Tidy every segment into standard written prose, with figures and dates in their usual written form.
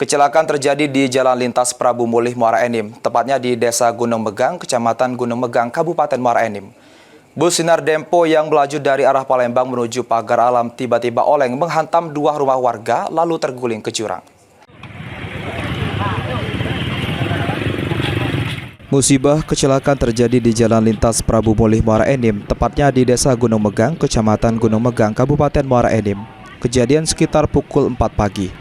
Kecelakaan terjadi di Jalan Lintas Prabu Mulih, Muara Enim, tepatnya di Desa Gunung Megang, Kecamatan Gunung Megang, Kabupaten Muara Enim. Bus Sinar Dempo yang melaju dari arah Palembang menuju Pagar Alam tiba-tiba oleng menghantam dua rumah warga lalu terguling ke jurang. Musibah kecelakaan terjadi di Jalan Lintas Prabu Mulih, Muara Enim, tepatnya di Desa Gunung Megang, Kecamatan Gunung Megang, Kabupaten Muara Enim. Kejadian sekitar pukul 4 pagi.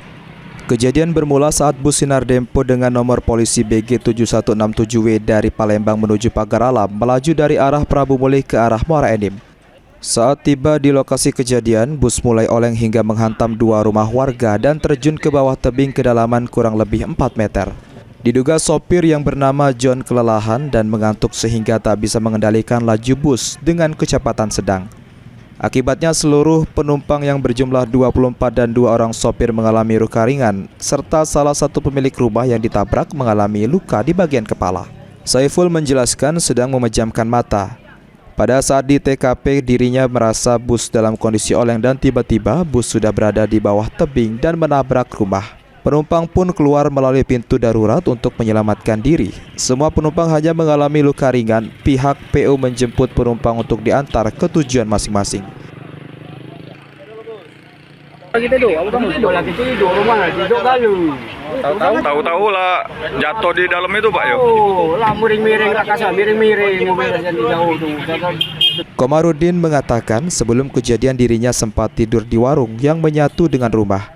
Kejadian bermula saat bus Sinar Dempo dengan nomor polisi BG 7167W dari Palembang menuju Pagar Alam melaju dari arah Prabu Mulih ke arah Muara Enim. Saat tiba di lokasi kejadian, bus mulai oleng hingga menghantam dua rumah warga dan terjun ke bawah tebing kedalaman kurang lebih 4 meter. Diduga sopir yang bernama John kelelahan dan mengantuk sehingga tak bisa mengendalikan laju bus dengan kecepatan sedang. Akibatnya seluruh penumpang yang berjumlah 24 dan 2 orang sopir mengalami luka ringan, serta salah satu pemilik rumah yang ditabrak mengalami luka di bagian kepala. Saiful menjelaskan sedang memejamkan mata. Pada saat di TKP dirinya merasa bus dalam kondisi oleng dan tiba-tiba bus sudah berada di bawah tebing dan menabrak rumah. Penumpang pun keluar melalui pintu darurat untuk menyelamatkan diri. Semua penumpang hanya mengalami luka ringan. Pihak PO menjemput penumpang untuk diantar ke tujuan masing-masing. Tahu-tahu lah jatuh di dalam itu Pak ya. Lah miring-miring rakasa, miring-miring jauh tuh. Komarudin mengatakan sebelum kejadian dirinya sempat tidur di warung yang menyatu dengan rumah.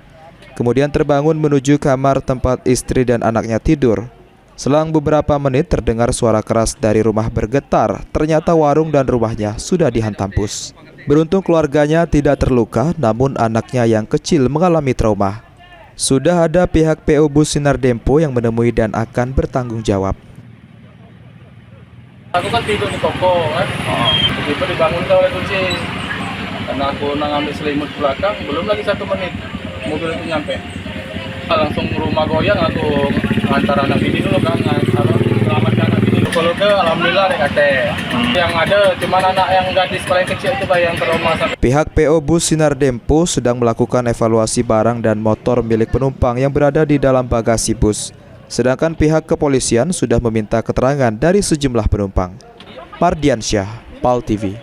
Kemudian terbangun menuju kamar tempat istri dan anaknya tidur. Selang beberapa menit terdengar suara keras dari rumah bergetar. Ternyata warung dan rumahnya sudah dihantam bus. Beruntung keluarganya tidak terluka, namun anaknya yang kecil mengalami trauma. Sudah ada pihak PO bus Sinar Dempo yang menemui dan akan bertanggung jawab. Aku kan tidur di toko kan, tiba-tiba dibangun oleh kucing. Karena aku ngambil selimut belakang, belum lagi 1 menit mobil itu nyampe. Langsung rumah goyang, aku antar anak ini dulu kan, selamatkan anak ini. Kalau ke alhamdulillah kate. Yang ada cuma anak yang gadis paling kecil itu yang trauma. Pihak PO bus Sinar Dempo sedang melakukan evaluasi barang dan motor milik penumpang yang berada di dalam bagasi bus. Sedangkan pihak kepolisian sudah meminta keterangan dari sejumlah penumpang. Mardiansyah, PAL TV.